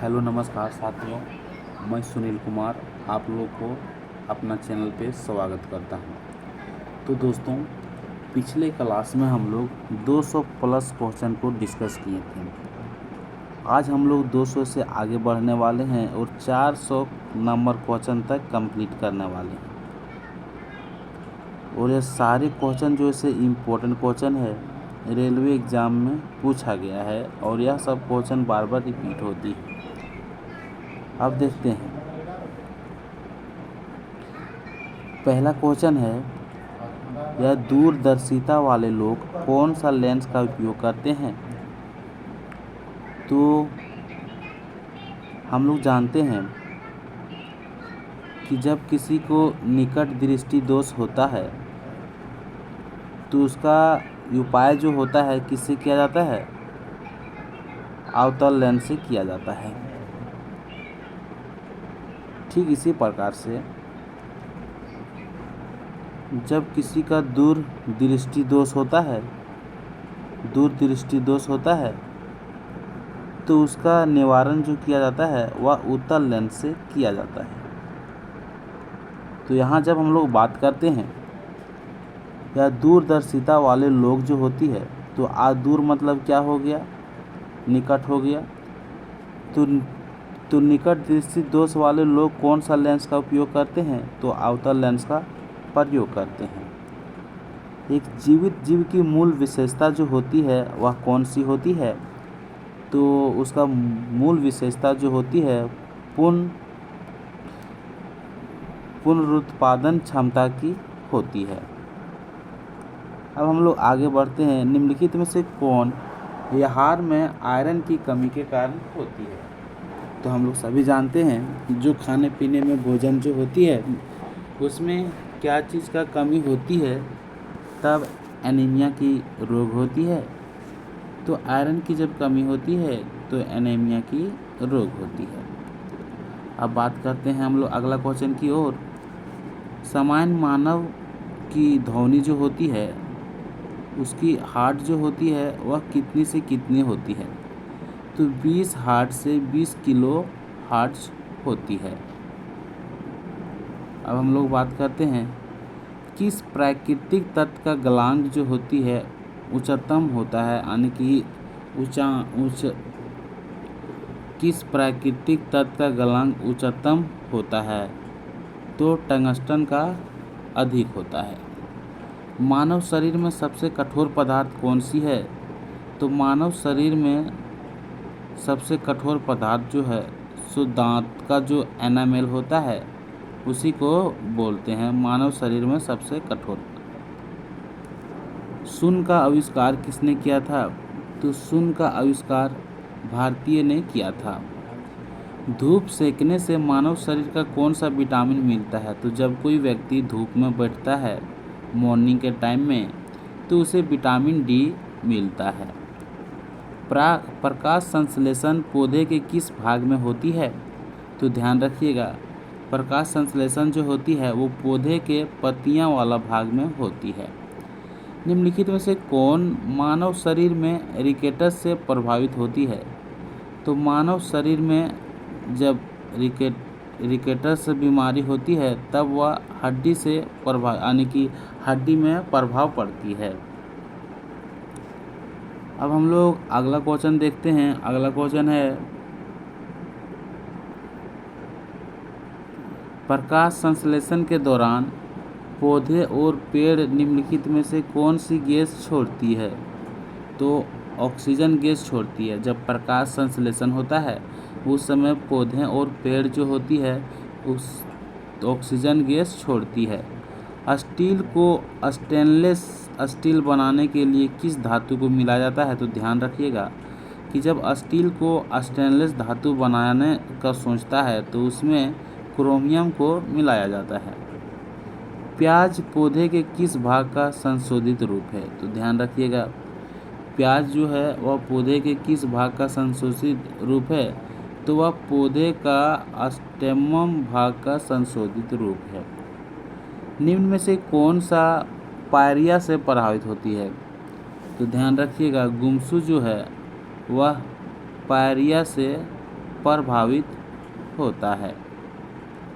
Hello नमस्कार साथियों, मैं सुनील कुमार आप लोग को अपना चैनल पे स्वागत करता हूँ। तो दोस्तों, पिछले क्लास में हम लोग 200 प्लस क्वेश्चन को डिस्कस किए थे। आज हम लोग 200 से आगे बढ़ने वाले हैं और 400 नंबर क्वेश्चन तक कंप्लीट करने वाले हैं। और ये सारे क्वेश्चन जो ऐसे इम्पोर्टेंट क्वेश्चन है, रेलवे एग्ज़ाम में पूछा गया है और यह सब क्वेश्चन बार बार रिपीट होती है। अब देखते हैं। पहला क्वेश्चन है, यह दूरदर्शिता वाले लोग कौन सा लेंस का उपयोग करते हैं? तो हम लोग जानते हैं कि जब किसी को निकट दृष्टि दोष होता है तो उसका उपाय जो होता है किससे किया जाता है? अवतल लेंस से किया जाता है। ठीक इसी प्रकार से जब किसी का दूरदृष्टि दोष होता है तो उसका निवारण जो किया जाता है वह उत्तल लेंस से किया जाता है। तो यहाँ जब हम लोग बात करते हैं या दूरदर्शिता वाले लोग जो होती है, तो दूर मतलब क्या हो गया? निकट हो गया। तो निकट दृष्टि दोष वाले लोग कौन सा लेंस का उपयोग करते हैं? तो अवतल लेंस का प्रयोग करते हैं। एक जीवित जीव की मूल विशेषता जो होती है वह कौन सी होती है? तो उसका मूल विशेषता जो होती है पुनरुत्पादन क्षमता की होती है। अब हम लोग आगे बढ़ते हैं। निम्नलिखित में से कौन आहार में आयरन की कमी के कारण होती है? तो हम लोग सभी जानते हैं जो खाने पीने में भोजन जो होती है उसमें क्या चीज़ का कमी होती है तब एनीमिया की रोग होती है। तो आयरन की जब कमी होती है तो एनीमिया की रोग होती है। अब बात करते हैं हम लोग अगला क्वेश्चन की ओर। सामान्य मानव की ध्वनि जो होती है उसकी हार्ट जो होती है वह कितनी से कितनी होती है? तो 20 हार्ट से 20 किलो हार्ट्ज होती है। अब हम लोग बात करते हैं किस प्राकृतिक तत्व का गलनांक जो होती है उच्चतम होता है, यानी कि किस प्राकृतिक तत्व का गलनांक उच्चतम होता है? तो टंगस्टन का अधिक होता है। मानव शरीर में सबसे कठोर पदार्थ कौन सी है? तो मानव शरीर में सबसे कठोर पदार्थ जो है सो दांत का जो एनामेल होता है उसी को बोलते हैं मानव शरीर में सबसे कठोर। शून्य का आविष्कार किसने किया था? तो शून्य का आविष्कार भारतीय ने किया था। धूप सेकने से मानव शरीर का कौन सा विटामिन मिलता है? तो जब कोई व्यक्ति धूप में बैठता है मॉर्निंग के टाइम में तो उसे विटामिन डी मिलता है। प्रकाश संश्लेषण पौधे के किस भाग में होती है? तो ध्यान रखिएगा, प्रकाश संश्लेषण जो होती है वो पौधे के पत्तियां वाला भाग में होती है। निम्नलिखित में से कौन मानव शरीर में रिकेटस से प्रभावित होती है? तो मानव शरीर में जब रिकेटस बीमारी होती है तब वह हड्डी से यानी कि हड्डी में प्रभाव पड़ती है। अब हम लोग अगला क्वेश्चन देखते हैं। अगला क्वेश्चन है, प्रकाश संश्लेषण के दौरान पौधे और पेड़ निम्नलिखित में से कौन सी गैस छोड़ती है? तो ऑक्सीजन गैस छोड़ती है। जब प्रकाश संश्लेषण होता है उस समय पौधे और पेड़ जो होती है उस ऑक्सीजन गैस छोड़ती है। स्टील को स्टेनलेस स्टील बनाने के लिए किस धातु को मिलाया जाता है? तो ध्यान रखिएगा कि जब स्टील को स्टेनलेस धातु बनाने का सोचता है तो उसमें क्रोमियम को मिलाया जाता है। प्याज पौधे के किस भाग का संशोधित रूप है? तो ध्यान रखिएगा, प्याज जो है वह पौधे के किस भाग का संशोधित रूप है? तो वह पौधे का स्टेमम भाग का संशोधित रूप है। निम्न में से कौन सा पायरिया से प्रभावित होती है? तो ध्यान रखिएगा, गुमसू जो है वह पायरिया से प्रभावित होता है।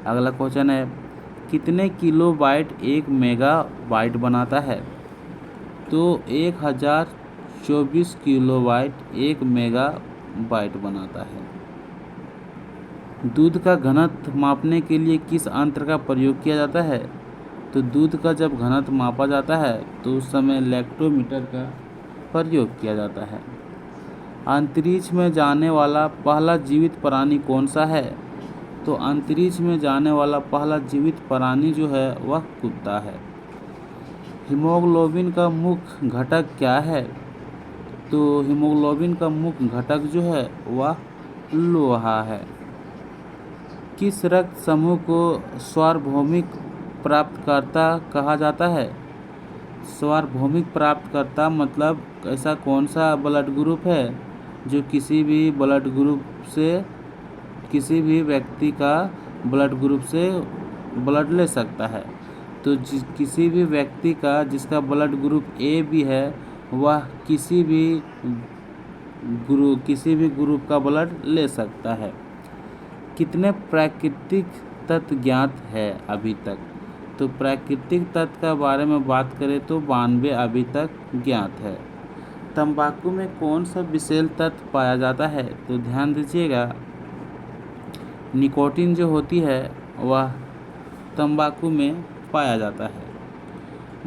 अगला क्वेश्चन है, कितने किलोबाइट 1 मेगाबाइट बनाता है? तो 1024 किलोबाइट 1 मेगाबाइट बनाता है। दूध का घनत्व मापने के लिए किस यंत्र का प्रयोग किया जाता है? तो दूध का जब घनत्व मापा जाता है तो उस समय लैक्टोमीटर का प्रयोग किया जाता है। अंतरिक्ष में जाने वाला पहला जीवित प्राणी कौन सा है? तो अंतरिक्ष में जाने वाला पहला जीवित प्राणी जो है वह कुत्ता है। हीमोग्लोबिन का मुख्य घटक क्या है? तो हीमोग्लोबिन का मुख्य घटक जो है वह लोहा है। किस रक्त समूह को सार्वभौमिक प्राप्तकर्ता कहा जाता है? सार्वभौमिक प्राप्तकर्ता मतलब ऐसा कौन सा ब्लड ग्रुप है जो किसी भी ब्लड ग्रुप से, किसी भी व्यक्ति का ब्लड ग्रुप से ब्लड ले सकता है? तो किसी भी व्यक्ति का जिसका ब्लड ग्रुप ए बी है वह किसी भी ग्रुप का ब्लड ले सकता है। कितने प्राकृतिक तत्व ज्ञात है अभी तक? तो प्राकृतिक तत्व के बारे में बात करें तो 92 अभी तक ज्ञात है। तंबाकू में कौन सा विषैल तत्व पाया जाता है? तो ध्यान दीजिएगा, निकोटीन जो होती है वह तंबाकू में पाया जाता है।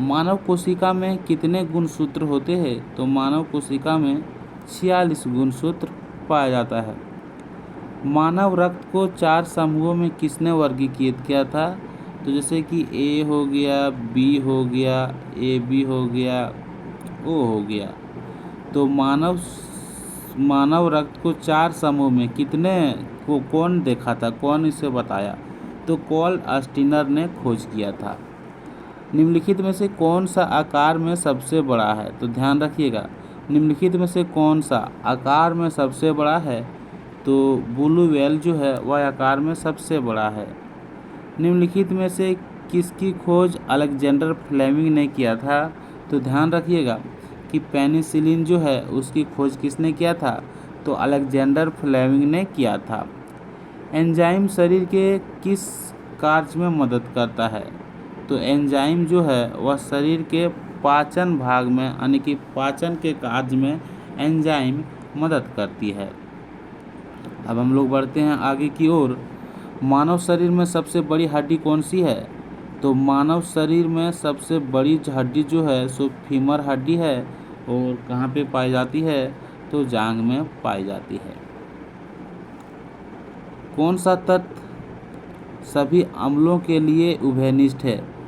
मानव कोशिका में कितने गुणसूत्र होते हैं? तो मानव कोशिका में 46 गुणसूत्र पाया जाता है। मानव रक्त को 4 समूहों में किसने वर्गीकृत किया था? तो जैसे कि ए हो गया, बी हो गया, ए बी हो गया, ओ हो गया। तो मानव रक्त को 4 समूह में कितने को कौन देखा था, कौन इसे बताया? तो कॉल स्टीनर ने खोज किया था। निम्नलिखित में से कौन सा आकार में सबसे बड़ा है? तो ध्यान रखिएगा, निम्नलिखित में से कौन सा आकार में सबसे बड़ा है? तो ब्लू व्हेल जो है वह आकार में सबसे बड़ा है। निम्नलिखित में से किसकी खोज अलेक्जेंडर फ्लेमिंग ने किया था? तो ध्यान रखिएगा कि पेनिसिलिन जो है उसकी खोज किसने किया था? तो अलेक्जेंडर फ्लेमिंग ने किया था। एंजाइम शरीर के किस कार्य में मदद करता है? तो एंजाइम जो है वह शरीर के पाचन भाग में यानी कि पाचन के कार्य में एंजाइम मदद करती है। अब हम लोग बढ़ते हैं आगे की ओर। मानव शरीर में सबसे बड़ी हड्डी कौन सी है? तो मानव शरीर में सबसे बड़ी हड्डी जो है सो फीमर हड्डी है। और कहाँ पे पाई जाती है? तो जांघ में पाई जाती है। कौन सा तत्व सभी अम्लों के लिए उभयनिष्ठ है?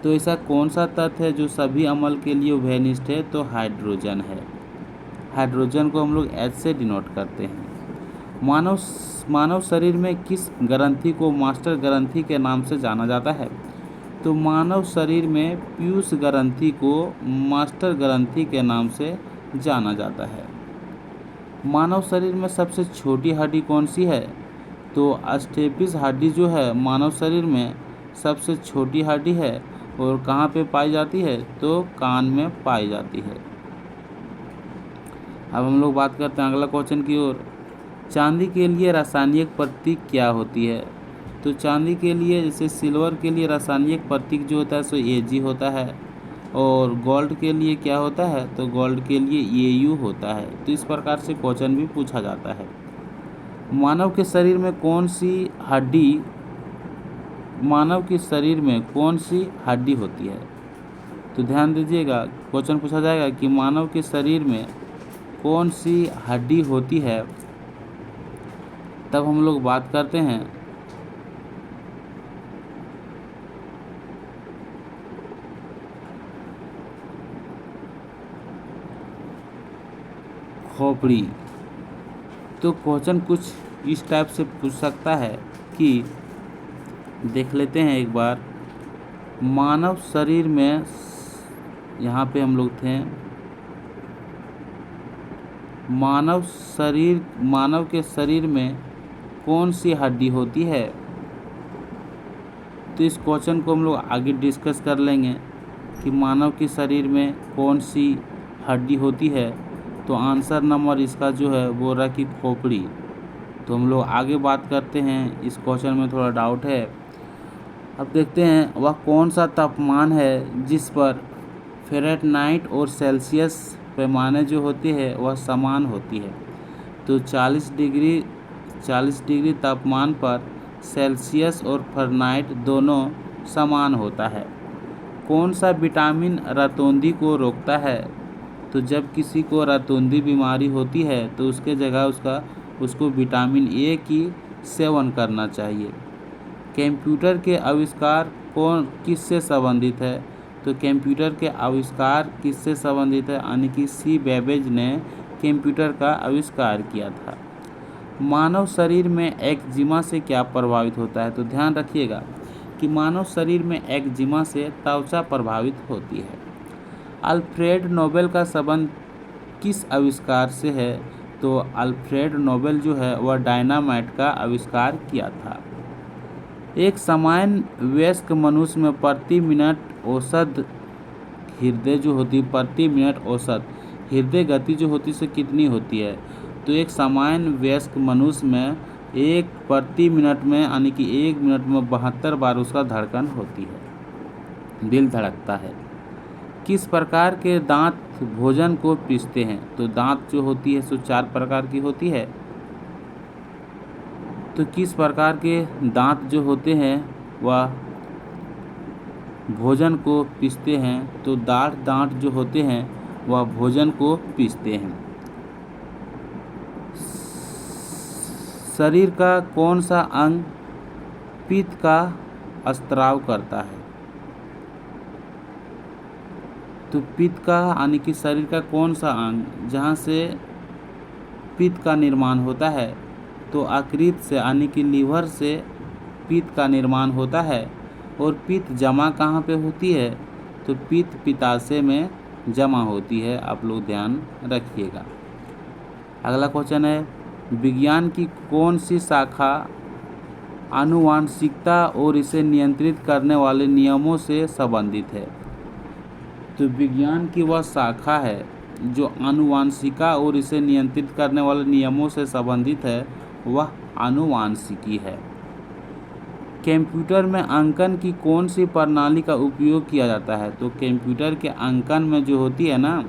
तो ऐसा कौन सा तत्व है जो सभी अम्ल के लिए उभयनिष्ठ है? तो हाइड्रोजन है। हाइड्रोजन को हम लोग H से डिनोट करते हैं। मानव शरीर में किस ग्रंथि को मास्टर ग्रंथि के नाम से जाना जाता है? तो मानव शरीर में पीयूष ग्रंथि को मास्टर ग्रंथि के नाम से जाना जाता है। मानव शरीर में सबसे छोटी हड्डी कौन सी है? तो स्टेपिस हड्डी जो है मानव शरीर में सबसे छोटी हड्डी है। और कहाँ पे पाई जाती है? तो कान में पाई जाती है। अब हम लोग बात करते हैं अगला क्वेश्चन की ओर। चांदी के लिए रासायनिक प्रतीक क्या होती है? तो चांदी के लिए, जैसे सिल्वर के लिए रासायनिक प्रतीक जो होता है सो Ag होता है। और गोल्ड के लिए क्या होता है? तो गोल्ड के लिए Au होता है। तो इस प्रकार से क्वेश्चन भी पूछा जाता है। मानव के शरीर में कौन सी हड्डी होती है? तो ध्यान दीजिएगा, क्वेश्चन पूछा जाएगा कि मानव के शरीर में कौन सी हड्डी होती है। तब हम लोग बात करते हैं खोपड़ी। तो क्वेश्चन कुछ इस टाइप से पूछ सकता है कि देख लेते हैं एक बार। मानव शरीर में, यहाँ पे हम लोग थे, मानव के शरीर में कौन सी हड्डी होती है? तो इस क्वेश्चन को हम लोग आगे डिस्कस कर लेंगे कि मानव के शरीर में कौन सी हड्डी होती है। तो आंसर नंबर इसका जो है वो रहा कि खोपड़ी। तो हम लोग आगे बात करते हैं, इस क्वेश्चन में थोड़ा डाउट है। अब देखते हैं वह कौन सा तापमान है जिस पर फ़ारेनहाइट और सेल्सियस पैमाने जो होती है वह समान होती है। तो 40 डिग्री तापमान पर सेल्सियस और फ़ारेनहाइट दोनों समान होता है। कौन सा विटामिन रतौंधी को रोकता है? तो जब किसी को रतौंधी बीमारी होती है तो उसके जगह उसको विटामिन ए की सेवन करना चाहिए। कंप्यूटर के आविष्कार किससे संबंधित है? तो कंप्यूटर के आविष्कार किससे संबंधित है? यानी कि सी बेबेज ने कंप्यूटर का आविष्कार किया था। मानव शरीर में एक्जिमा से क्या प्रभावित होता है? तो ध्यान रखिएगा कि मानव शरीर में एक्जिमा से त्वचा प्रभावित होती है। अल्फ्रेड नोबेल का संबंध किस आविष्कार से है? तो अल्फ्रेड नोबेल जो है वह डायनामाइट का आविष्कार किया था। एक सामान्य वयस्क मनुष्य में प्रति मिनट औसत हृदय गति जो होती है कितनी होती है? तो एक सामान्य वयस्क मनुष्य में प्रति मिनट में यानी कि 1 मिनट में 72 बार उसका धड़कन होती है, दिल धड़कता है। किस प्रकार के दांत भोजन को पीसते हैं? तो दांत जो होती है 4 प्रकार की होती है। तो किस प्रकार के दांत जो होते हैं वह भोजन को पीसते हैं? तो दांत जो होते हैं वह भोजन को पीसते हैं। शरीर का कौन सा अंग पित्त का स्त्राव करता है? तो पित्त का यानी कि शरीर का कौन सा अंग जहाँ से पित्त का निर्माण होता है? तो यकृत से यानी कि लीवर से पित्त का निर्माण होता है। और पित्त जमा कहाँ पे होती है? तो पित्त पित्ताशय में जमा होती है, आप लोग ध्यान रखिएगा। अगला क्वेश्चन है, विज्ञान की कौन सी शाखा आनुवांशिकता और इसे नियंत्रित करने वाले नियमों से संबंधित है? तो विज्ञान की वह शाखा है जो आनुवांशिका और इसे नियंत्रित करने वाले नियमों से संबंधित है, वह आनुवांशिकी है। कंप्यूटर में अंकन की कौन सी प्रणाली का उपयोग किया जाता है? तो कंप्यूटर के अंकन में जो होती है ना,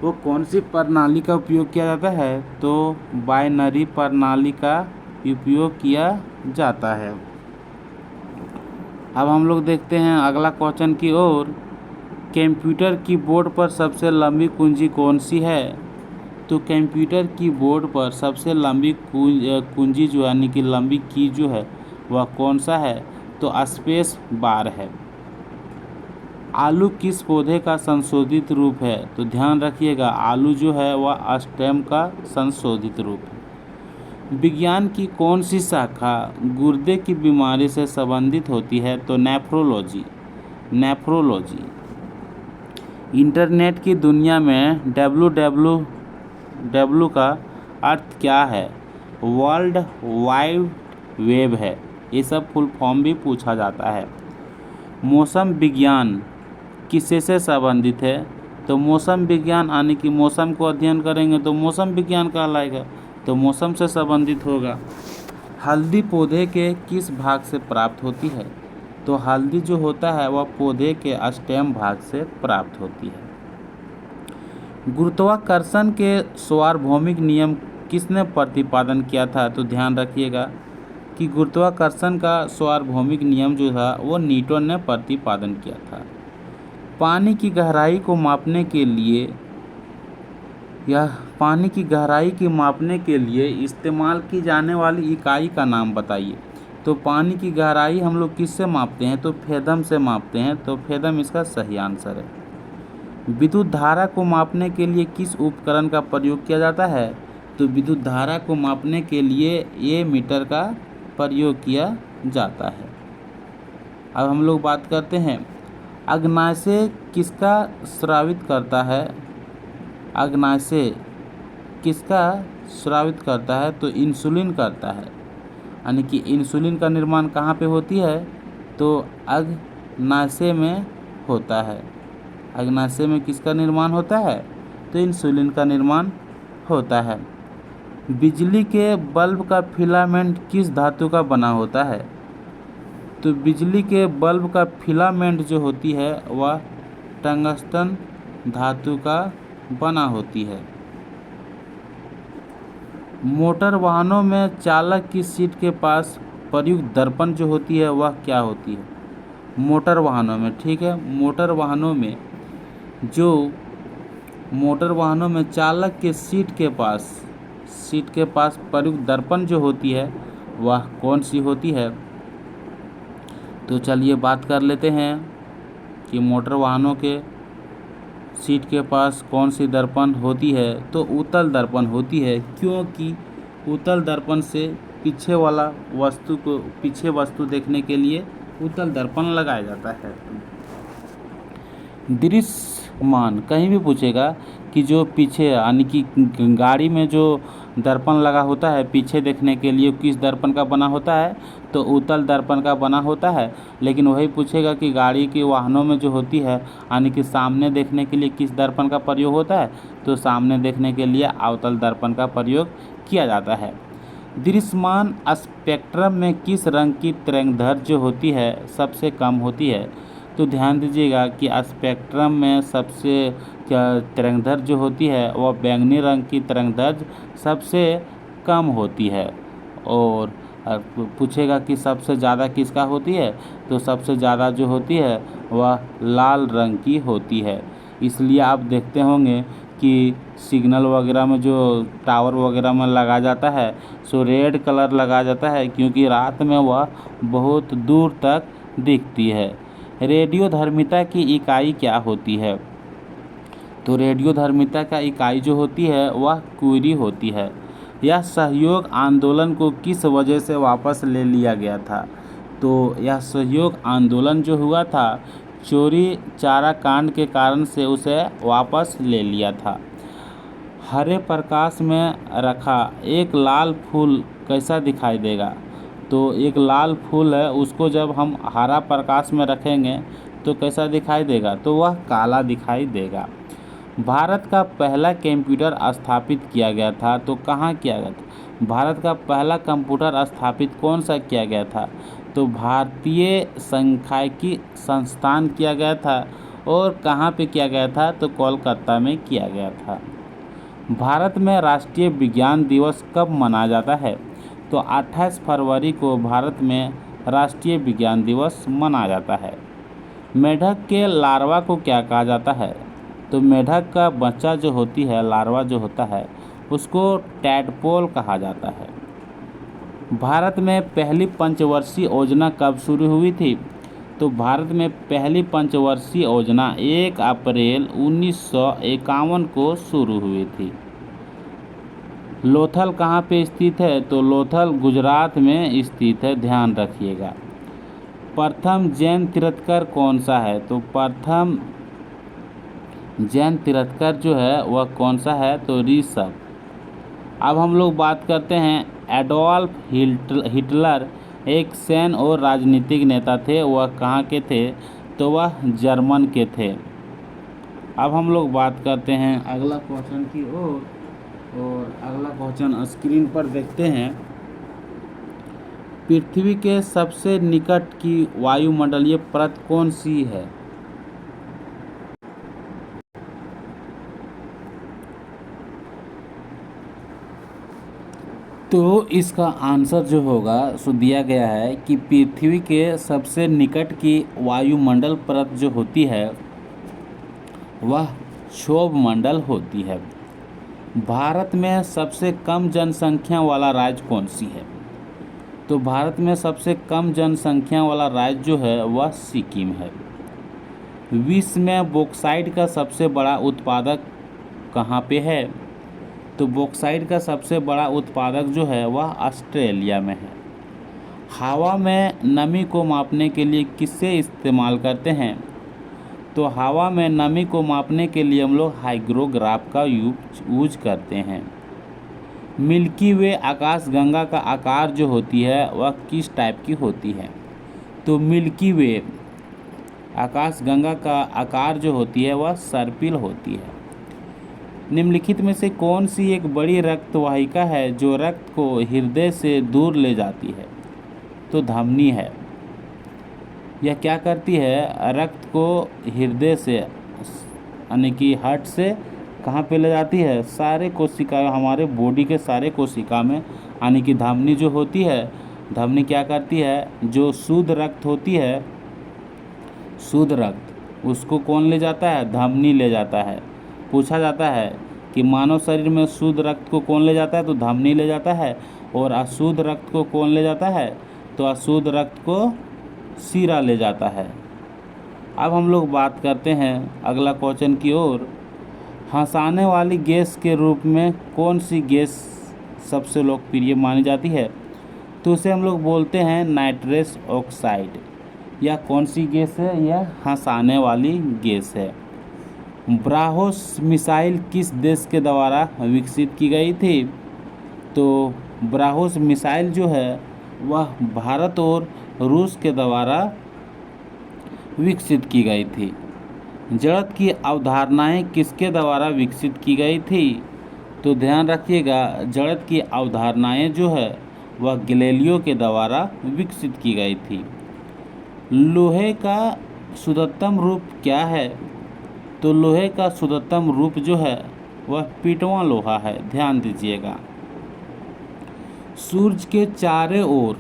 वो कौन सी प्रणाली का उपयोग किया जाता है? तो बाइनरी प्रणाली का उपयोग किया जाता है। अब हम लोग देखते हैं अगला क्वेश्चन की ओर। कंप्यूटर कीबोर्ड पर सबसे लंबी कुंजी कौन सी है? तो कंप्यूटर कीबोर्ड पर सबसे लंबी कुंजी जो यानी कि लंबी की जो है वह कौन सा है? तो स्पेस बार है। आलू किस पौधे का संशोधित रूप है? तो ध्यान रखिएगा, आलू जो है वह स्टेम का संशोधित रूप है। विज्ञान की कौन सी शाखा गुर्दे की बीमारी से संबंधित होती है? तो नेफ्रोलॉजी। इंटरनेट की दुनिया में www का अर्थ क्या है? वर्ल्ड वाइड वेब है। ये सब फुल फॉर्म भी पूछा जाता है। मौसम विज्ञान किससे से संबंधित है? तो मौसम विज्ञान यानी कि मौसम को अध्ययन करेंगे तो मौसम विज्ञान कहलाएगा, तो मौसम से संबंधित होगा। हल्दी पौधे के किस भाग से प्राप्त होती है? तो हल्दी जो होता है वह पौधे के स्टेम भाग से प्राप्त होती है। गुरुत्वाकर्षण के सार्वभौमिक नियम किसने प्रतिपादन किया था? तो ध्यान रखिएगा कि गुरुत्वाकर्षण का सार्वभौमिक नियम जो था वो न्यूटन ने प्रतिपादन किया था। पानी की गहराई को मापने के लिए इस्तेमाल की जाने वाली इकाई का नाम बताइए। तो पानी की गहराई हम लोग किससे मापते हैं? तो फेदम से मापते हैं, तो फेदम इसका सही आंसर है। विद्युत धारा को मापने के लिए किस उपकरण का प्रयोग किया जाता है? तो विद्युत धारा को मापने के लिए ये मीटर का प्रयोग किया जाता है। अब हम लोग बात करते हैं अग्नाशय किसका स्रावित करता है? अग्नाशय किसका स्रावित करता है? तो इंसुलिन करता है। यानी कि इंसुलिन का निर्माण कहाँ पे होती है? तो अग्नाशय में होता है। अग्नाशय में किसका निर्माण होता है? तो इंसुलिन का निर्माण होता है। बिजली के बल्ब का फिलामेंट किस धातु का बना होता है? तो बिजली के बल्ब का फिलामेंट जो होती है वह टंगस्टन धातु का बना होती है। मोटर वाहनों में चालक की सीट के पास प्रयुक्त दर्पण जो होती है वह क्या होती है? मोटर वाहनों में, ठीक है, मोटर वाहनों में चालक के सीट के पास प्रयुक्त दर्पण जो होती है वह कौन सी होती है? तो चलिए बात कर लेते हैं कि मोटर वाहनों के सीट के पास कौन सी दर्पण होती है। तो उत्तल दर्पण होती है, क्योंकि उत्तल दर्पण से पीछे वस्तु देखने के लिए उत्तल दर्पण लगाया जाता है। दृश्यमान कहीं भी पूछेगा कि जो पीछे यानी कि गाड़ी में जो दर्पण लगा होता है पीछे देखने के लिए किस दर्पण का बना होता है? तो उत्तल दर्पण का बना होता है। लेकिन वही पूछेगा कि गाड़ी के वाहनों में जो होती है यानी कि सामने देखने के लिए किस दर्पण का प्रयोग होता है? तो सामने देखने के लिए अवतल दर्पण का प्रयोग किया जाता है। दृश्यमान स्पेक्ट्रम में किस रंग की तरंगदैर्घ्य जो होती है सबसे कम होती है? तो ध्यान दीजिएगा कि स्पेक्ट्रम में सबसे तरंगदैर्घ्य जो होती है वह बैंगनी रंग की तरंगदैर्घ्य सबसे कम होती है। और पूछेगा कि सबसे ज़्यादा किसका होती है? तो सबसे ज़्यादा जो होती है वह लाल रंग की होती है। इसलिए आप देखते होंगे कि सिग्नल वगैरह में जो टावर वगैरह में लगा जाता है सो रेड कलर लगाया जाता है, क्योंकि रात में वह बहुत दूर तक दिखती है। रेडियोधर्मिता की इकाई क्या होती है? तो रेडियोधर्मिता का इकाई जो होती है वह क्यूरी होती है। यह सहयोग आंदोलन को किस वजह से वापस ले लिया गया था? तो यह सहयोग आंदोलन जो हुआ था चोरी चारा कांड के कारण से उसे वापस ले लिया था। हरे प्रकाश में रखा एक लाल फूल कैसा दिखाई देगा? तो एक लाल फूल है उसको जब हम हरा प्रकाश में रखेंगे तो कैसा दिखाई देगा? तो वह काला दिखाई देगा। भारत का पहला कंप्यूटर स्थापित किया गया था, तो कहाँ किया गया था? भारत का पहला कंप्यूटर स्थापित कौन सा किया गया था? तो भारतीय सांख्यिकी संस्थान किया गया था। और कहाँ पे किया गया था? तो कोलकाता में किया गया था। भारत में राष्ट्रीय विज्ञान दिवस कब मनाया जाता है? तो 28 फरवरी को भारत में राष्ट्रीय विज्ञान दिवस मनाया जाता है। मेढक के लार्वा को क्या कहा जाता है? तो मेढक का बच्चा जो होती है, लार्वा जो होता है, उसको टैडपोल कहा जाता है। भारत में पहली पंचवर्षीय योजना कब शुरू हुई थी? तो भारत में पहली पंचवर्षीय योजना 1 अप्रैल 1951 को शुरू हुई थी। लोथल कहाँ पे स्थित है? तो लोथल गुजरात में स्थित है, ध्यान रखिएगा। प्रथम जैन तीर्थंकर कौन सा है? तो प्रथम जैन तीर्थंकर जो है वह कौन सा है? तो ऋषभ। अब हम लोग बात करते हैं एडोल्फ हिटलर एक सैन्य और राजनीतिक नेता थे, वह कहाँ के थे? तो वह जर्मन के थे। अब हम लोग बात करते हैं अगला क्वेश्चन की ओर, और अगला क्वेश्चन स्क्रीन पर देखते हैं। पृथ्वी के सबसे निकट की वायुमंडलीय परत कौन सी है? तो इसका आंसर जो होगा सो दिया गया है कि पृथ्वी के सबसे निकट की वायुमंडल परत जो होती है वह क्षोभमंडल होती है। भारत में सबसे कम जनसंख्या वाला राज्य कौन सी है? तो भारत में सबसे कम जनसंख्या वाला राज्य जो है वह सिक्किम है। विश्व में बॉक्साइट का सबसे बड़ा उत्पादक कहाँ पे है? तो बॉक्साइट का सबसे बड़ा उत्पादक जो है वह ऑस्ट्रेलिया में है। हवा में नमी को मापने के लिए किससे इस्तेमाल करते हैं? तो हवा में नमी को मापने के लिए हम लोग हाइग्रोग्राफ का यूज करते हैं। मिल्की वे आकाशगंगा का आकार जो होती है वह किस टाइप की होती है? तो मिल्की वे आकाशगंगा का आकार जो होती है वह सर्पिल होती है। निम्नलिखित में से कौन सी एक बड़ी रक्त वाहिका है जो रक्त को हृदय से दूर ले जाती है? तो धमनी है। यह क्या करती है? रक्त को हृदय से यानी कि हार्ट से कहाँ पे ले जाती है? सारे कोशिका, हमारे बॉडी के सारे कोशिका में, यानी कि धमनी जो होती है, धमनी क्या करती है? जो शुद्ध रक्त होती है, शुद्ध रक्त, उसको कौन ले जाता है? धमनी ले जाता है। पूछा जाता है कि मानव शरीर में शुद्ध रक्त को कौन ले जाता है? तो धमनी ले जाता है। और अशुद्ध रक्त को कौन ले जाता है? तो अशुद्ध रक्त को सीरा ले जाता है। अब हम लोग बात करते हैं अगला क्वेश्चन की ओर। हंसाने वाली गैस के रूप में कौन सी गैस सबसे लोकप्रिय मानी जाती है? तो उसे हम लोग बोलते हैं नाइट्रस ऑक्साइड। यह कौन सी गैस है? यह हंसाने वाली गैस है। ब्राह्मोस मिसाइल किस देश के द्वारा विकसित की गई थी? तो ब्राह्मोस मिसाइल जो है वह भारत और रूस के द्वारा विकसित की गई थी। जड़त्व की अवधारणाएं किसके द्वारा विकसित की गई थी? तो ध्यान रखिएगा, जड़त्व की अवधारणाएं जो है वह गैलीलियो के द्वारा विकसित की गई थी। लोहे का शुद्धतम रूप क्या है? तो लोहे का शुद्धतम रूप जो है वह पीटवां लोहा है। ध्यान दीजिएगा। सूर्य के चारों ओर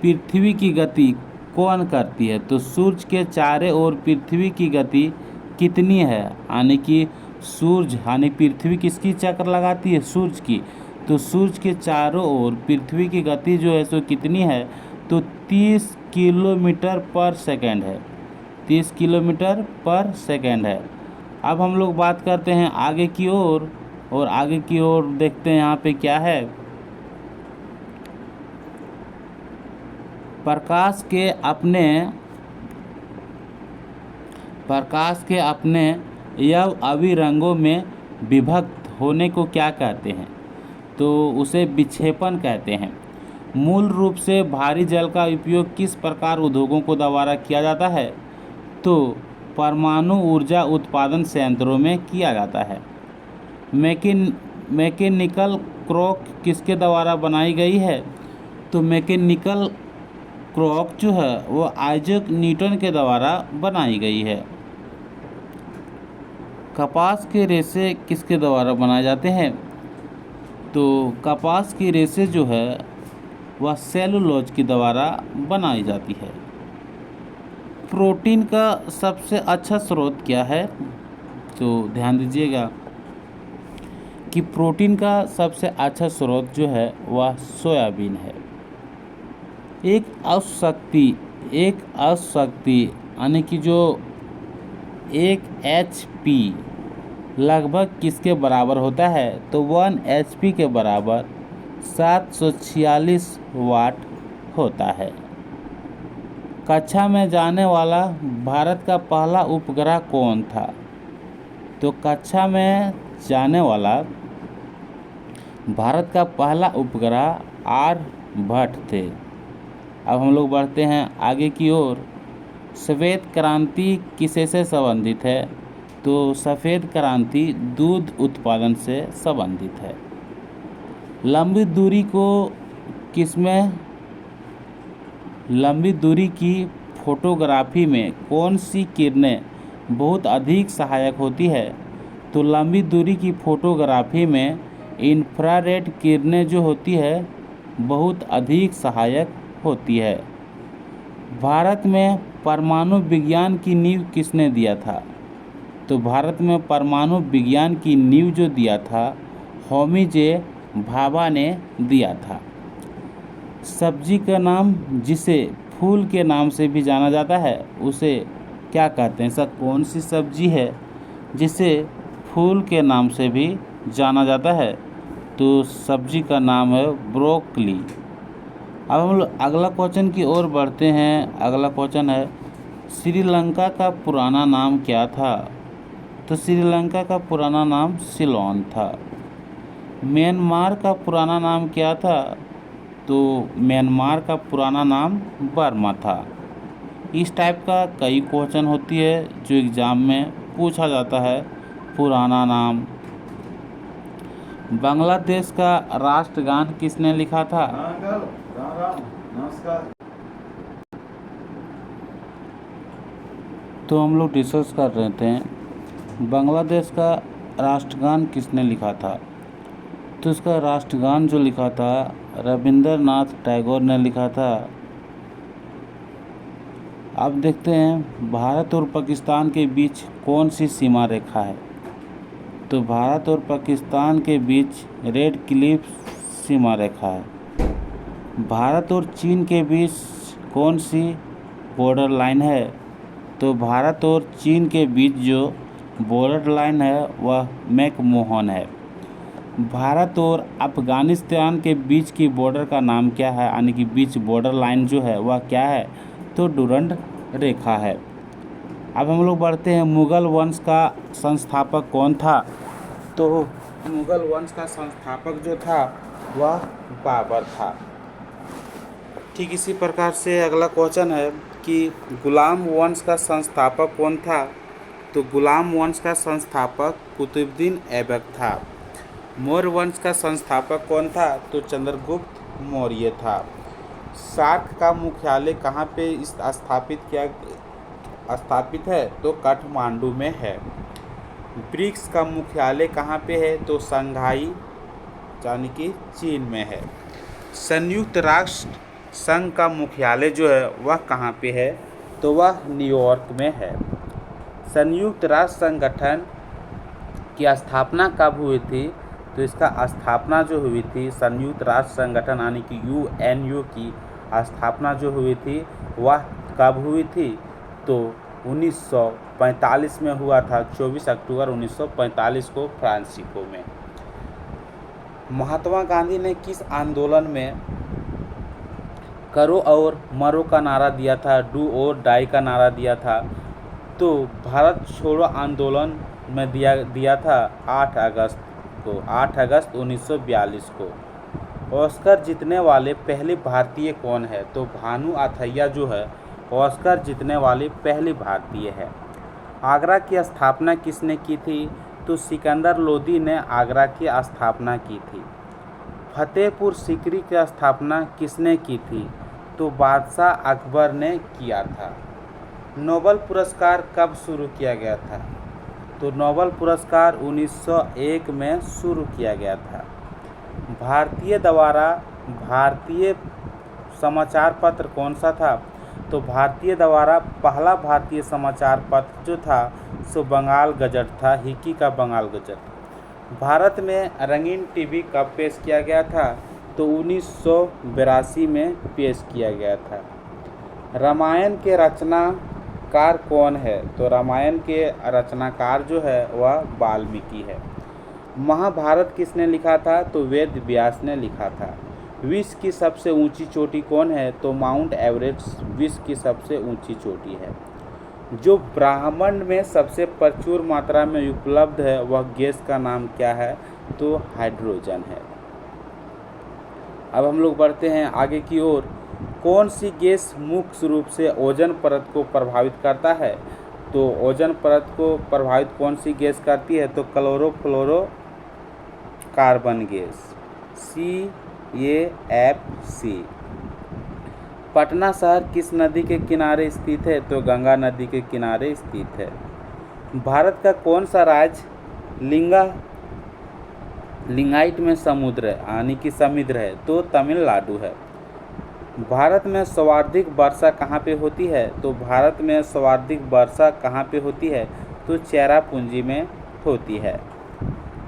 पृथ्वी की गति कौन करती है? तो सूर्य के चारों ओर पृथ्वी की गति कितनी है? यानी कि सूर्य यानी पृथ्वी किसकी चक्कर लगाती है? सूर्य की। तो सूर्य के चारों ओर पृथ्वी की गति जो है सो कितनी है? तो 30 किलोमीटर पर सेकंड है। 30 किलोमीटर पर सेकंड है। अब हम लोग बात करते हैं आगे की ओर, और आगे की ओर देखते हैं यहाँ पे क्या है। प्रकाश के अपने अवयवी रंगों में विभक्त होने को क्या कहते हैं? तो उसे विक्षेपण कहते हैं। मूल रूप से भारी जल का उपयोग किस प्रकार उद्योगों को द्वारा किया जाता है? तो परमाणु ऊर्जा उत्पादन संयंत्रों में किया जाता है। मैकेनिकल क्लॉक किसके द्वारा बनाई गई है? तो मैकेनिकल क्लॉक जो है वो आइजैक न्यूटन के द्वारा बनाई गई है। कपास के रेशे किसके द्वारा बनाए जाते हैं? तो कपास की रेशे जो है वह सेलुलोज के द्वारा बनाई जाती है। प्रोटीन का सबसे अच्छा स्रोत क्या है? तो ध्यान दीजिएगा कि प्रोटीन का सबसे अच्छा स्रोत जो है वह सोयाबीन है। एक अशक्ति यानी कि जो 1 HP लगभग किसके बराबर होता है? तो 1 HP के बराबर 746 वाट होता है। कक्षा में जाने वाला भारत का पहला उपग्रह कौन था? तो कक्षा में जाने वाला भारत का पहला उपग्रह आर्यभट्ट थे। अब हम लोग बढ़ते हैं आगे की ओर। सफ़ेद क्रांति किससे संबंधित है? तो सफ़ेद क्रांति दूध उत्पादन से संबंधित है। लंबी दूरी की फोटोग्राफी में कौन सी किरणें बहुत अधिक सहायक होती है? तो लंबी दूरी की फोटोग्राफी में इंफ्रारेड किरणें जो होती है बहुत अधिक सहायक होती है। भारत में परमाणु विज्ञान की नींव किसने दिया था? तो भारत में परमाणु विज्ञान की नींव जो दिया था होमी जे भाभा ने दिया था। सब्जी का नाम जिसे फूल के नाम से भी जाना जाता है उसे क्या कहते हैं? ऐसा कौन सी सब्जी है जिसे फूल के नाम से भी जाना जाता है? तो सब्जी का नाम है ब्रोकली। अब हम लोग अगला क्वेश्चन की ओर बढ़ते हैं। अगला क्वेश्चन है श्रीलंका का पुराना नाम क्या था? तो श्रीलंका का पुराना नाम सिलोन था। म्यांमार का पुराना नाम क्या था? तो म्यांमार का पुराना नाम बर्मा था। इस टाइप का कई क्वेश्चन होती है जो एग्ज़ाम में पूछा जाता है। पुराना नाम, बांग्लादेश का राष्ट्रगान किसने लिखा था? नमस्कार। तो हम लोग डिस्कस कर रहे थे बांग्लादेश का राष्ट्रगान किसने लिखा था। तो इसका राष्ट्रगान जो लिखा था रविंद्रनाथ टैगोर ने लिखा था। अब देखते हैं भारत और पाकिस्तान के बीच कौन सी सीमा रेखा है। तो भारत और पाकिस्तान के बीच रेड क्लिफ सीमा रेखा है। भारत और चीन के बीच कौन सी बॉर्डर लाइन है। तो भारत और चीन के बीच जो बॉर्डर लाइन है वह मैकमोहन है। भारत और अफ़गानिस्तान के बीच की बॉर्डर का नाम क्या है, यानी कि बीच बॉर्डर लाइन जो है वह क्या है, तो डुरंड रेखा है। अब हम लोग बढ़ते हैं मुग़ल वंश का संस्थापक कौन था। तो मुग़ल वंश का संस्थापक जो था वह बाबर था। ठीक इसी प्रकार से अगला क्वेश्चन है कि गुलाम वंश का संस्थापक कौन था। तो गुलाम वंश का संस्थापक कुतुबुद्दीन ऐबक था। मौर्य वंश का संस्थापक कौन था। तो चंद्रगुप्त मौर्य था। सार्क का मुख्यालय कहाँ पे स्थापित है। तो काठमांडू में है। ब्रिक्स का मुख्यालय कहाँ पे है। तो शंघाई यानी कि चीन में है। संयुक्त राष्ट्र संघ का मुख्यालय जो है वह कहाँ पे है। तो वह न्यूयॉर्क में है। संयुक्त राष्ट्र संगठन की स्थापना कब हुई थी। तो इसका स्थापना जो हुई थी संयुक्त राष्ट्र संगठन यानी कि UNO की स्थापना जो हुई थी वह कब हुई थी। तो 1945 में हुआ था। 24 अक्टूबर 1945 को फ्रांसिस्को में। महात्मा गांधी ने किस आंदोलन में करो और मरो का नारा दिया था, डू और डाई का नारा दिया था। तो भारत छोड़ो आंदोलन में दिया था 8 अगस्त को, 8 अगस्त 1942 को। ऑस्कर जीतने वाले पहले भारतीय कौन है। तो भानु अथैया जो है ऑस्कर जीतने वाली पहली भारतीय है। आगरा की स्थापना किसने की थी। तो सिकंदर लोदी ने आगरा की स्थापना की थी। फतेहपुर सीकरी की स्थापना किसने की थी। तो बादशाह अकबर ने किया था। नोबेल पुरस्कार कब शुरू किया गया था। तो नोबेल पुरस्कार 1901 में शुरू किया गया था। भारतीय समाचार पत्र कौन सा था। तो भारतीय द्वारा पहला भारतीय समाचार पत्र जो था सो बंगाल गजट था, हिकी का बंगाल गजट। भारत में रंगीन टीवी कब पेश किया गया था। तो 1982 में पेश किया गया था। रामायण के रचनाकार कौन है। तो रामायण के रचनाकार जो है वह वाल्मीकि है। महाभारत किसने लिखा था। तो वेद व्यास ने लिखा था। विश्व की सबसे ऊंची चोटी कौन है। तो माउंट एवरेस्ट विश्व की सबसे ऊंची चोटी है। जो ब्रह्मांड में सबसे प्रचुर मात्रा में उपलब्ध है वह गैस का नाम क्या है। तो हाइड्रोजन है। अब हम लोग बढ़ते हैं आगे की ओर। कौन सी गैस मुख्य रूप से ओजोन परत को प्रभावित करता है। तो ओजोन परत को प्रभावित कौन सी गैस करती है। तो chlorofluoro carbon gas CaF Patna शहर किस नदी के किनारे स्थित है। तो गंगा नदी के किनारे स्थित है। भारत का कौन सा राज्य लिंगाइट में समुद्र है यानी कि समुद्र है। तो तमिलनाडु है। भारत में सर्वाधिक वर्षा कहाँ पे होती है। तो भारत में सर्वाधिक वर्षा कहाँ पे होती है। तो चेरापूंजी में होती है।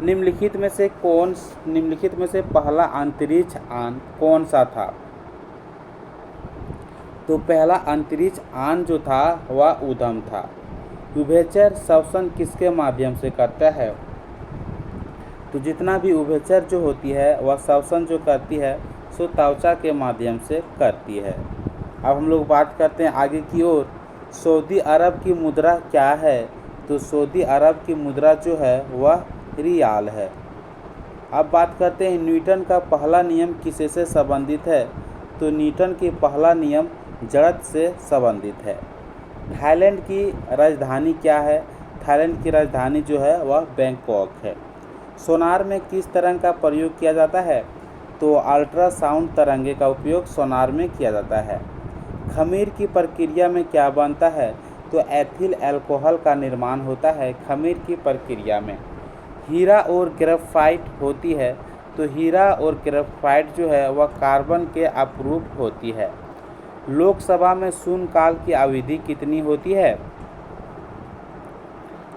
निम्नलिखित में से पहला अंतरिक्ष यान कौन सा था। तो पहला अंतरिक्ष यान जो था वह उद्यम था। उभयचर श्वसन किसके माध्यम से करता है। तो जितना भी उभयचर जो होती है वह श्वसन जो करती है सो त्वचा के माध्यम से करती है। अब हम लोग बात करते हैं आगे की ओर। सऊदी अरब की मुद्रा क्या है। तो सऊदी अरब की मुद्रा जो है वह रियाल है। अब बात करते हैं न्यूटन का पहला नियम किससे से संबंधित है। तो न्यूटन की पहला नियम जड़त्व से संबंधित है। थाईलैंड की राजधानी क्या है। थाईलैंड की राजधानी जो है वह बैंकॉक है। सोनार में किस तरंग का प्रयोग किया जाता है? तो अल्ट्रासाउंड तरंगे का उपयोग सोनार में किया जाता है। खमीर की प्रक्रिया में क्या बनता है? तो एथिल अल्कोहल का निर्माण होता है खमीर की प्रक्रिया में। हीरा और ग्रेफाइट होती है, तो हीरा और ग्रेफाइट जो है वह कार्बन के अपरूप होती है। लोकसभा में शून्यकाल की अवधि कितनी होती है?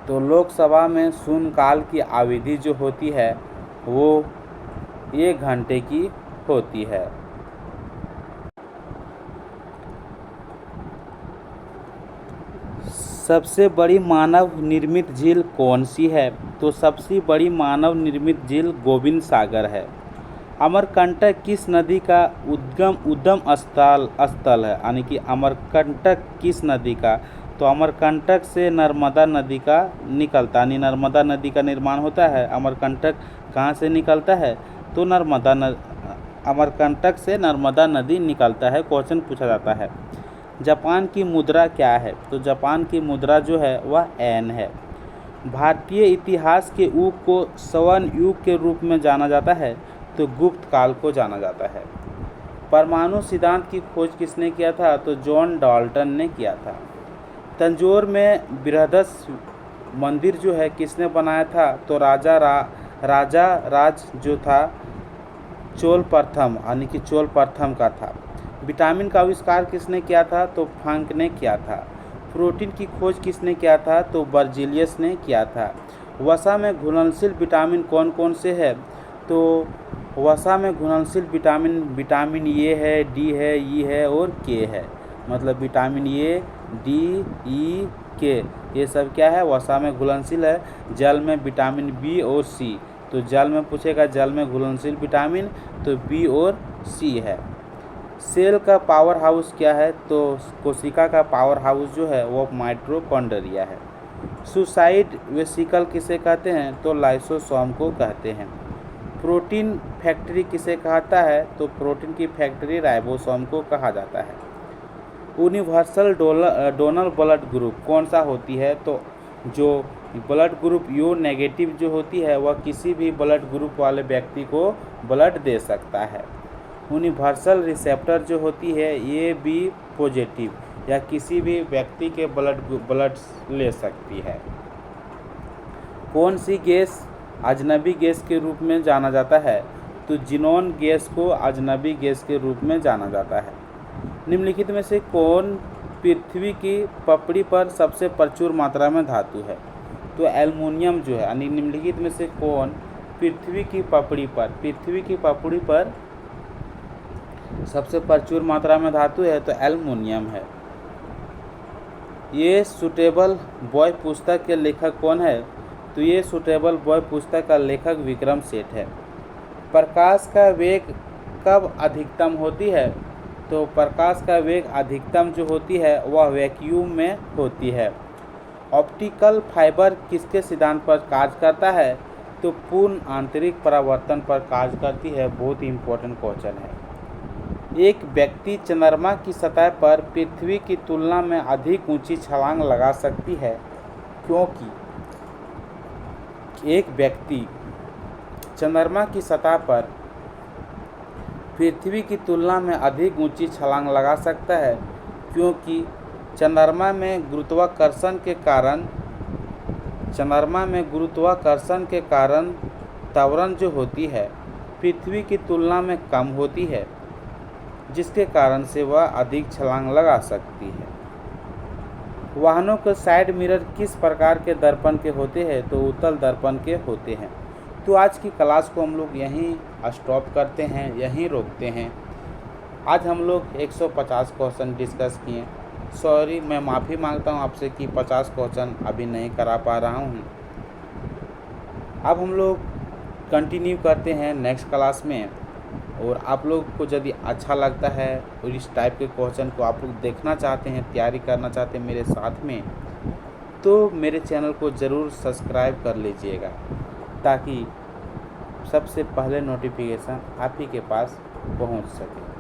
तो लोकसभा में शून्यकाल की अवधि जो होती है वो 1 घंटे की होती है। सबसे बड़ी मानव निर्मित झील कौन सी है? तो सबसे बड़ी मानव निर्मित झील गोविंद सागर है। अमरकंटक किस नदी का उद्गम स्थल है? यानी कि अमरकंटक किस नदी का? तो अमरकंटक से नर्मदा नदी का निकलता, यानी नर्मदा नदी का निर्माण होता है। अमरकंटक कहाँ से निकलता है? तो अमरकंटक से नर्मदा नदी निकलता है। क्वेश्चन पूछा जाता है। जापान की मुद्रा क्या है? तो जापान की मुद्रा जो है वह एन है। भारतीय इतिहास के युग को स्वर्ण युग के रूप में जाना जाता है, तो गुप्त काल को जाना जाता है। परमाणु सिद्धांत की खोज किसने किया था? तो जॉन डाल्टन ने किया था। तंजौर में बृहदस मंदिर जो है किसने बनाया था? तो राजा राज जो था चोल प्रथम, यानी कि चोल प्रथम का था। विटामिन का आविष्कार किसने किया था? तो फ्रांक ने किया था। प्रोटीन की खोज किसने किया था? तो बर्जीलियस ने किया था। वसा में घुलनशील विटामिन कौन कौन से है? तो वसा में घुलनशील विटामिन ए है, डी है, ई है और के है। मतलब विटामिन ए, डी, ई, के ये सब क्या है? वसा में घुलनशील है। जल में विटामिन बी और सी, तो जल में पूछेगा जल में घुलनशील विटामिन, तो बी और सी है। सेल का पावर हाउस क्या है? तो कोशिका का पावर हाउस जो है वो माइटोकॉन्ड्रिया है। सुसाइड वेसिकल किसे कहते हैं? तो लाइसोसोम को कहते हैं। प्रोटीन फैक्ट्री किसे कहता है? तो प्रोटीन की फैक्ट्री राइबोसोम को कहा जाता है। यूनिवर्सल डोनर ब्लड ग्रुप कौन सा होती है? तो जो ब्लड ग्रुप ओ नेगेटिव जो होती है वह किसी भी ब्लड ग्रुप वाले व्यक्ति को ब्लड दे सकता है। यूनिवर्सल रिसेप्टर जो होती है ये बी पॉजिटिव या किसी भी व्यक्ति के ब्लड ले सकती है। कौन सी गैस अजनबी गैस के रूप में जाना जाता है? तो जिनोन गैस को अजनबी गैस के रूप में जाना जाता है। निम्नलिखित में से कौन पृथ्वी की पपड़ी पर सबसे प्रचुर मात्रा में धातु है? तो एल्युमिनियम जो है, यानी निम्नलिखित में से कौन पृथ्वी की पपड़ी पर सबसे प्रचुर मात्रा में धातु है? तो एल्युमिनियम है। ये सुटेबल बॉय पुस्तक के लेखक कौन है? तो ये सुटेबल बॉय पुस्तक का लेखक विक्रम सेठ है। प्रकाश का वेग कब अधिकतम होती है? तो प्रकाश का वेग अधिकतम जो होती है वह वैक्यूम में होती है। ऑप्टिकल फाइबर किसके सिद्धांत पर कार्य करता है? तो पूर्ण आंतरिक परावर्तन पर कार्य करती है। बहुत ही इम्पोर्टेंट क्वेश्चन है। एक व्यक्ति चंद्रमा की सतह पर पृथ्वी की तुलना में अधिक ऊंची छलांग लगा सकती है क्योंकि एक व्यक्ति चंद्रमा की सतह पर पृथ्वी की तुलना में अधिक ऊंची छलांग लगा सकता है क्योंकि चंद्रमा में गुरुत्वाकर्षण के कारण त्वरण जो होती है पृथ्वी की तुलना में कम होती है, जिसके कारण से वह अधिक छलांग लगा सकती है। वाहनों के साइड मिरर किस प्रकार के दर्पण के होते हैं? तो उत्तल दर्पण के होते हैं। तो आज की क्लास को हम लोग यहीं स्टॉप करते हैं, यहीं रोकते हैं। आज हम लोग 150 क्वेश्चन डिस्कस किए। सॉरी, मैं माफ़ी मांगता हूँ आपसे कि 50 क्वेश्चन अभी नहीं करा पा रहा हूँ। अब हम लोग कंटिन्यू करते हैं नेक्स्ट क्लास में। और आप लोग को यदि अच्छा लगता है और इस टाइप के क्वेश्चन को आप लोग देखना चाहते हैं, तैयारी करना चाहते हैं मेरे साथ में, तो मेरे चैनल को ज़रूर सब्सक्राइब कर लीजिएगा ताकि सबसे पहले नोटिफिकेशन आप ही के पास पहुंच सके।